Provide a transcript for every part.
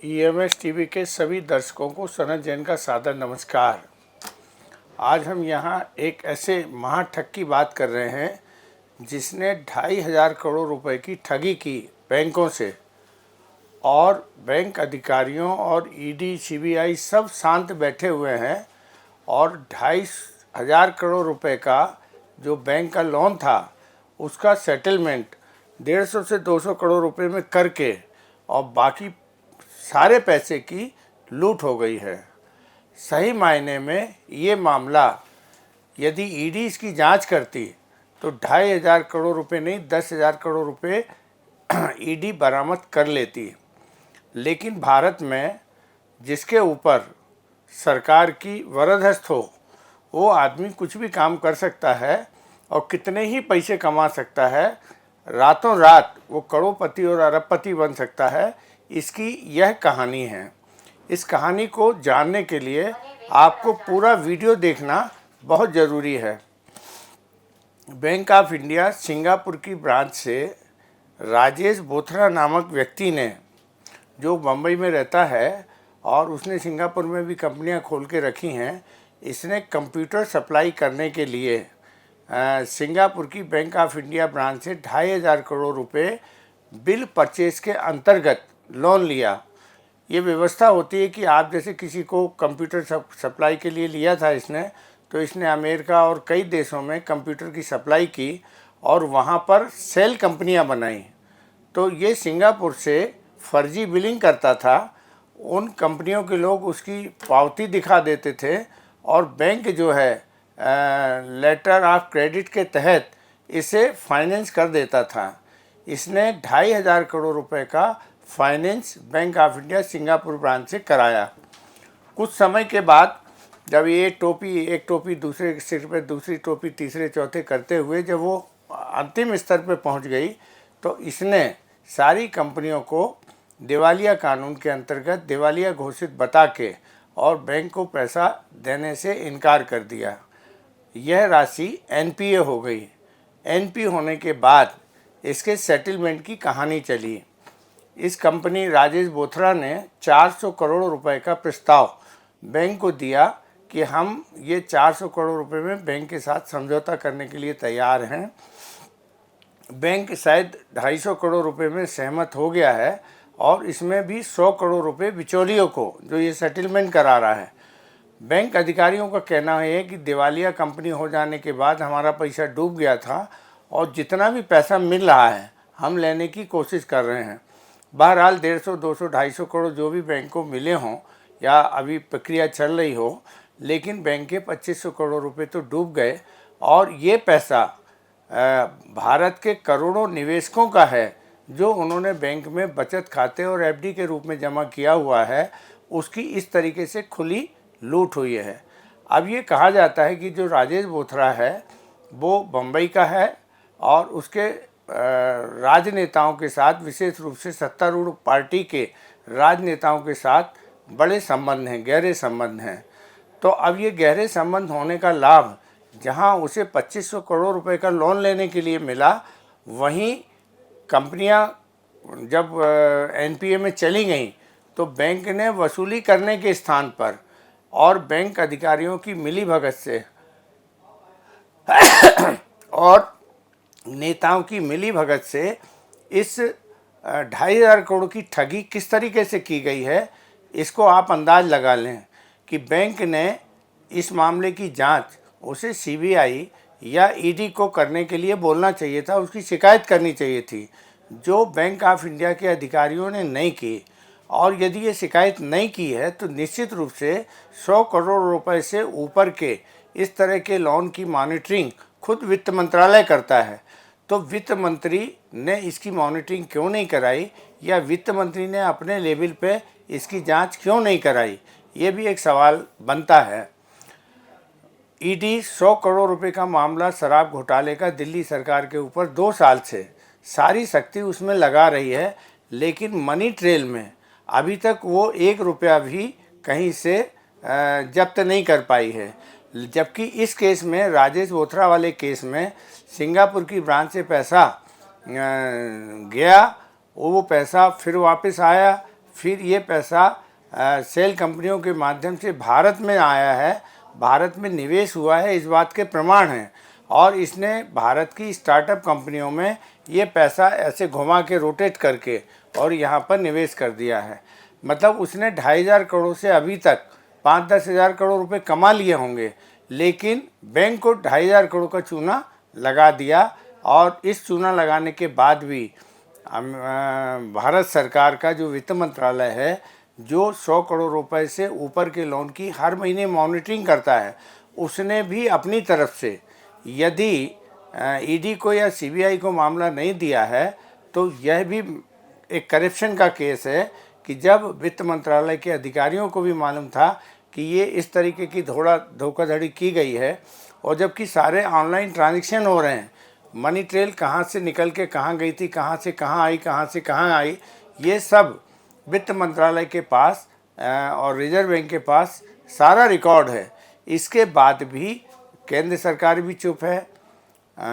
EMS TV के सभी दर्शकों को सनत जैन का सादर नमस्कार। आज हम यहाँ एक ऐसे महाठग की बात कर रहे हैं जिसने 2,500 करोड़ रुपए की ठगी की बैंकों से, और बैंक अधिकारियों और ईडी सीबीआई सब शांत बैठे हुए हैं। और 2,500 करोड़ रुपए का जो बैंक का लोन था उसका सेटलमेंट 150 से 200 करोड़ रुपए में करके और बाकी सारे पैसे की लूट हो गई है। सही मायने में ये मामला यदि ईडी इसकी जांच करती तो 2,500 करोड़ रुपए नहीं 10,000 करोड़ रुपए ईडी बरामद कर लेती। लेकिन भारत में जिसके ऊपर सरकार की वरदहस्त हो वो आदमी कुछ भी काम कर सकता है और कितने ही पैसे कमा सकता है, रातों रात वो करोड़पति और अरबपति बन सकता है। इसकी यह कहानी है। इस कहानी को जानने के लिए आपको पूरा वीडियो देखना बहुत ज़रूरी है। बैंक ऑफ इंडिया सिंगापुर की ब्रांच से राजेश बोथरा नामक व्यक्ति ने, जो मुंबई में रहता है और उसने सिंगापुर में भी कंपनियां खोल के रखी हैं, इसने कंप्यूटर सप्लाई करने के लिए सिंगापुर की बैंक ऑफ इंडिया ब्रांच से 2,500 करोड़ रुपए बिल परचेज के अंतर्गत लोन लिया। ये व्यवस्था होती है कि आप जैसे किसी को कंप्यूटर सप्लाई के लिए लिया था इसने, तो इसने अमेरिका और कई देशों में कंप्यूटर की सप्लाई की और वहाँ पर सेल कंपनियाँ बनाई। तो ये सिंगापुर से फर्जी बिलिंग करता था। उन कंपनियों के लोग उसकी पावती दिखा देते थे और बैंक जो है लेटर ऑफ क्रेडिट के तहत इसे फाइनेंस कर देता था। इसने 2,500 करोड़ रुपए का finance bank of India Singapore branch से कराया। कुछ समय के बाद जब ये एक टोपी दूसरे सिर पे, दूसरी टोपी तीसरे चौथे करते हुए जब वो अंतिम स्तर पे पहुंच गई तो इसने सारी कंपनियों को दिवालिया कानून के अंतर्गत दिवालिया घोषित बता के और बैंक को पैसा देने से इनकार कर दिया। यह राशि एनपीए हो गई। एनपी होने के बाद इसके सेटलमेंट की कहानी चली। इस कंपनी राजेश बोथरा ने 400 करोड़ रुपए का प्रस्ताव बैंक को दिया कि हम ये 400 करोड़ रुपए में बैंक के साथ समझौता करने के लिए तैयार हैं। बैंक शायद 250 करोड़ रुपए में सहमत हो गया है और इसमें भी 100 करोड़ रुपए बिचौलियों को, जो ये सेटलमेंट करा रहा है। बैंक अधिकारियों का कहना है कि दिवालिया कंपनी हो जाने के बाद हमारा पैसा डूब गया था और जितना भी पैसा मिल रहा है हम लेने की कोशिश कर रहे हैं। बहरहाल 150, 200, 250 करोड़ जो भी बैंक को मिले हों या अभी प्रक्रिया चल रही हो, लेकिन बैंक के 2,500 करोड़ रुपए तो डूब गए। और ये पैसा भारत के करोड़ों निवेशकों का है जो उन्होंने बैंक में बचत खाते और एफडी के रूप में जमा किया हुआ है। उसकी इस तरीके से खुली लूट हुई है। अब ये कहा जाता है कि जो राजेश बोथरा है वो बम्बई का है और उसके राजनेताओं के साथ, विशेष रूप से सत्तारूढ़ पार्टी के राजनेताओं के साथ बड़े संबंध हैं, गहरे संबंध हैं। तो अब ये गहरे संबंध होने का लाभ जहां उसे 2,500 करोड़ रुपए का लोन लेने के लिए मिला, वहीं कंपनियां जब एनपीए में चली गईं तो बैंक ने वसूली करने के स्थान पर और बैंक अधिकारियों की मिलीभगत से और नेताओं की मिलीभगत से इस 2,500 करोड़ की ठगी किस तरीके से की गई है, इसको आप अंदाज लगा लें कि बैंक ने इस मामले की जांच उसे सीबीआई या ईडी को करने के लिए बोलना चाहिए था, उसकी शिकायत करनी चाहिए थी, जो बैंक ऑफ इंडिया के अधिकारियों ने नहीं की। और यदि ये शिकायत नहीं की है तो निश्चित रूप से 100 करोड़ रुपए से ऊपर के इस तरह के लोन की मॉनिटरिंग खुद वित्त मंत्रालय करता है। तो वित्त मंत्री ने इसकी मॉनिटरिंग क्यों नहीं कराई, या वित्त मंत्री ने अपने लेवल पे इसकी जांच क्यों नहीं कराई, ये भी एक सवाल बनता है। ईडी 100 करोड़ रुपए का मामला शराब घोटाले का दिल्ली सरकार के ऊपर 2 साल से सारी शक्ति उसमें लगा रही है, लेकिन मनी ट्रेल में अभी तक वो 1 रुपया भी कहीं से जब्त नहीं कर पाई है। जबकि इस केस में, राजेश बोथरा वाले केस में, सिंगापुर की ब्रांच से पैसा गया, वो पैसा फिर वापस आया, फिर ये पैसा सेल कंपनियों के माध्यम से भारत में आया है, भारत में निवेश हुआ है, इस बात के प्रमाण हैं। और इसने भारत की स्टार्टअप कंपनियों में ये पैसा ऐसे घुमा के रोटेट करके और यहाँ पर निवेश कर दिया है। मतलब उसने 2,500 करोड़ से अभी तक 5-10 हज़ार करोड़ रुपए कमा लिए होंगे, लेकिन बैंक को 2,500 करोड़ का चूना लगा दिया। और इस चूना लगाने के बाद भी भारत सरकार का जो वित्त मंत्रालय है, जो 100 करोड़ रुपए से ऊपर के लोन की हर महीने मॉनिटरिंग करता है, उसने भी अपनी तरफ से यदि ईडी को या सीबीआई को मामला नहीं दिया है तो यह भी एक करप्शन का केस है कि जब वित्त मंत्रालय के अधिकारियों को भी मालूम था कि ये इस तरीके की धोखाधड़ी की गई है, और जबकि सारे ऑनलाइन ट्रांजैक्शन हो रहे हैं, मनी ट्रेल कहाँ से निकल के कहाँ गई थी, कहाँ से कहाँ आई, कहाँ से कहाँ आई, ये सब वित्त मंत्रालय के पास और रिजर्व बैंक के पास सारा रिकॉर्ड है। इसके बाद भी केंद्र सरकार भी चुप है,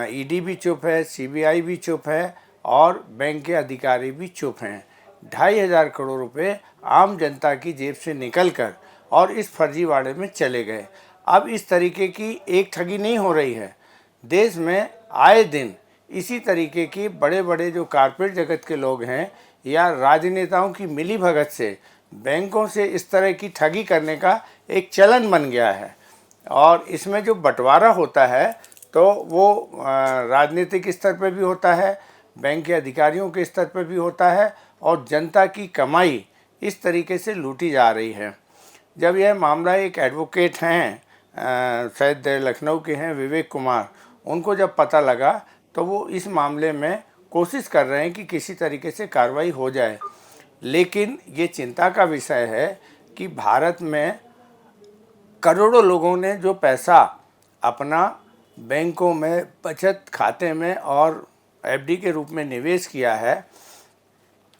ईडी भी चुप है, सीबीआई भी चुप है और बैंक के अधिकारी भी चुप हैं। 2,500 करोड़ रुपए आम जनता की जेब से निकलकर और इस फर्जीवाड़े में चले गए। अब इस तरीके की एक ठगी नहीं हो रही है, देश में आए दिन इसी तरीके की बड़े बड़े जो कारपोरेट जगत के लोग हैं या राजनेताओं की मिलीभगत से बैंकों से इस तरह की ठगी करने का एक चलन बन गया है। और इसमें जो बंटवारा होता है तो वो राजनीतिक स्तर पर भी होता है, बैंक के अधिकारियों के स्तर पर भी होता है, और जनता की कमाई इस तरीके से लूटी जा रही है। जब यह मामला एक एडवोकेट हैं, शायद लखनऊ के हैं, विवेक कुमार, उनको जब पता लगा तो वो इस मामले में कोशिश कर रहे हैं कि किसी तरीके से कार्रवाई हो जाए। लेकिन ये चिंता का विषय है कि भारत में करोड़ों लोगों ने जो पैसा अपना बैंकों में बचत खाते में और एफडी के रूप में निवेश किया है,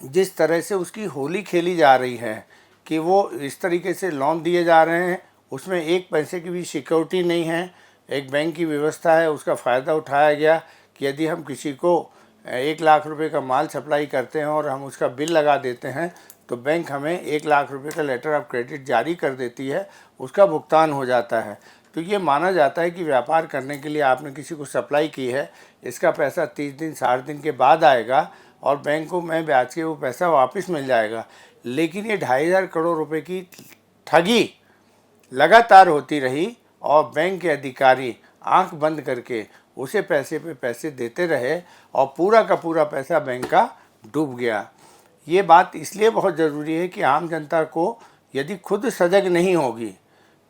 जिस तरह से उसकी होली खेली जा रही है कि वो इस तरीके से लोन दिए जा रहे हैं, उसमें एक पैसे की भी सिक्योरिटी नहीं है। एक बैंक की व्यवस्था है, उसका फ़ायदा उठाया गया कि यदि हम किसी को 1 लाख रुपए का माल सप्लाई करते हैं और हम उसका बिल लगा देते हैं तो बैंक हमें 1 लाख रुपए का लेटर ऑफ क्रेडिट जारी कर देती है, उसका भुगतान हो जाता है। तो ये माना जाता है कि व्यापार करने के लिए आपने किसी को सप्लाई की है, इसका पैसा 30 दिन 60 दिन के बाद आएगा और बैंक को में ब्याज के वो पैसा वापस मिल जाएगा। लेकिन ये 2,500 करोड़ रुपए की ठगी लगातार होती रही और बैंक के अधिकारी आंख बंद करके उसे पैसे पे पैसे देते रहे और पूरा का पूरा पैसा बैंक का डूब गया। ये बात इसलिए बहुत ज़रूरी है कि आम जनता को यदि खुद सजग नहीं होगी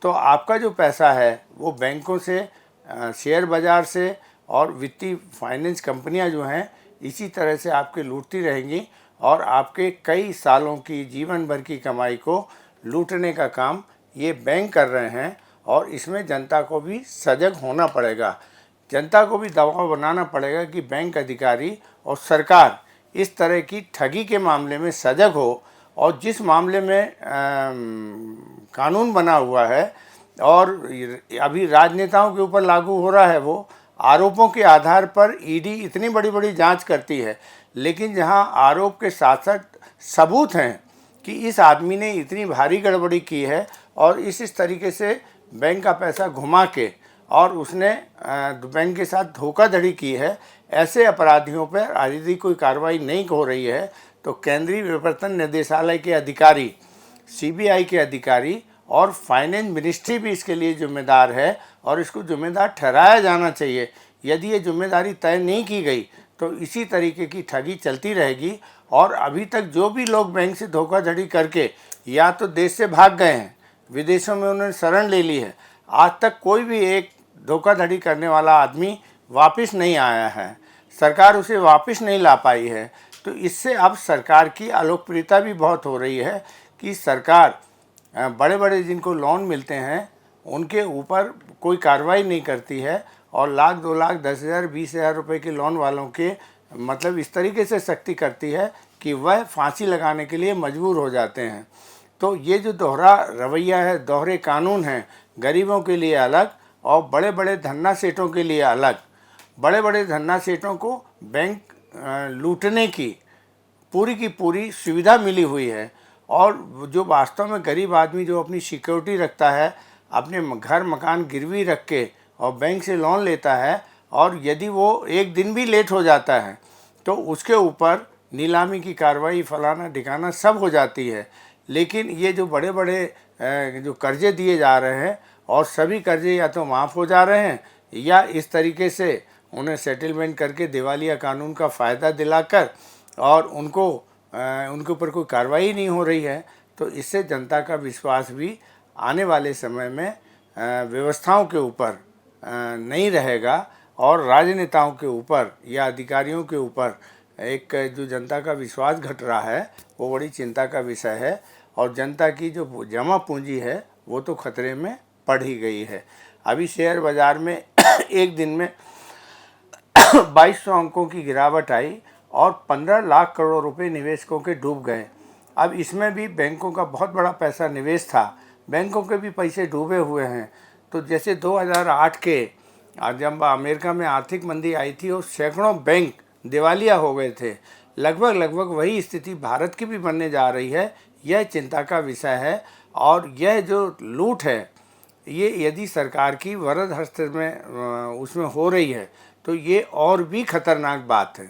तो आपका जो पैसा है वो बैंकों से, शेयर बाज़ार से और वित्तीय फाइनेंस कंपनियां जो हैं इसी तरह से आपके लूटती रहेंगी और आपके कई सालों की जीवन भर की कमाई को लूटने का काम ये बैंक कर रहे हैं। और इसमें जनता को भी सजग होना पड़ेगा, जनता को भी दबाव बनाना पड़ेगा कि बैंक अधिकारी और सरकार इस तरह की ठगी के मामले में सजग हो। और जिस मामले में कानून बना हुआ है और अभी राजनेताओं के ऊपर लागू हो रहा है, वो आरोपों के आधार पर ईडी इतनी बड़ी बड़ी जांच करती है, लेकिन जहां आरोप के साथ साथ सबूत हैं कि इस आदमी ने इतनी भारी गड़बड़ी की है और इस तरीके से बैंक का पैसा घुमा के और उसने बैंक के साथ धोखाधड़ी की है, ऐसे अपराधियों पर यदि कोई कार्रवाई नहीं हो रही है तो केंद्रीय प्रवर्तन निदेशालय के अधिकारी, सीबीआई के अधिकारी और फाइनेंस मिनिस्ट्री भी इसके लिए जिम्मेदार है और इसको जिम्मेदार ठहराया जाना चाहिए। यदि ये जिम्मेदारी तय नहीं की गई तो इसी तरीके की ठगी चलती रहेगी। और अभी तक जो भी लोग बैंक से धोखाधड़ी करके या तो देश से भाग गए हैं, विदेशों में उन्होंने शरण ले ली है, आज तक कोई भी एक धोखाधड़ी करने वाला आदमी वापस नहीं आया है, सरकार उसे वापस नहीं ला पाई है। तो इससे अब सरकार की अलोकप्रियता भी बहुत हो रही है कि सरकार बड़े बड़े जिनको लोन मिलते हैं उनके ऊपर कोई कार्रवाई नहीं करती है और लाख 2 लाख 10,000 20,000 रुपये के लोन वालों के मतलब इस तरीके से सख्ती करती है कि वह फांसी लगाने के लिए मजबूर हो जाते हैं। तो ये जो दोहरा रवैया है, दोहरे कानून हैं, गरीबों के लिए अलग और बड़े बड़े धन्ना सेठों के लिए अलग। बड़े बड़े धन्ना सेठों को बैंक लूटने की पूरी सुविधा मिली हुई है और जो वास्तव में गरीब आदमी जो अपनी सिक्योरिटी रखता है, अपने घर मकान गिरवी रख के और बैंक से लोन लेता है, और यदि वो एक दिन भी लेट हो जाता है तो उसके ऊपर नीलामी की कार्रवाई फलाना ठिकाना सब हो जाती है। लेकिन ये जो बड़े बड़े जो कर्जे दिए जा रहे हैं, और सभी कर्जे या तो माफ़ हो जा रहे हैं या इस तरीके से उन्हें सेटलमेंट करके दिवालिया कानून का फ़ायदा दिलाकर और उनके ऊपर कोई कार्रवाई नहीं हो रही है, तो इससे जनता का विश्वास भी आने वाले समय में व्यवस्थाओं के ऊपर नहीं रहेगा, और राजनेताओं के ऊपर या अधिकारियों के ऊपर एक जो जनता का विश्वास घट रहा है वो बड़ी चिंता का विषय है। और जनता की जो जमा पूंजी है वो तो खतरे में पड़ ही गई है। अभी शेयर बाज़ार में एक दिन में 2200 अंकों की गिरावट आई और 15 लाख करोड़ रुपए निवेशकों के डूब गए। अब इसमें भी बैंकों का बहुत बड़ा पैसा निवेश था, बैंकों के भी पैसे डूबे हुए हैं। तो जैसे 2008 के जब अमेरिका में आर्थिक मंदी आई थी और सैकड़ों बैंक दिवालिया हो गए थे, लगभग वही स्थिति भारत की भी बनने जा रही है। यह चिंता का विषय है। और यह जो लूट है ये यदि सरकार की वरद हस्त में उसमें हो रही है तो ये और भी खतरनाक बात है।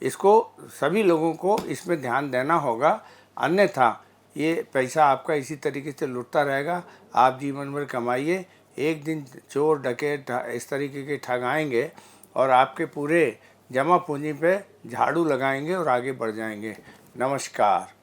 इसको सभी लोगों को इसमें ध्यान देना होगा, अन्यथा ये पैसा आपका इसी तरीके से लुटता रहेगा। आप जीवन भर कमाइए, एक दिन चोर डकैत इस तरीके के ठग आएंगे और आपके पूरे जमा पूंजी पे झाड़ू लगाएंगे और आगे बढ़ जाएंगे। नमस्कार।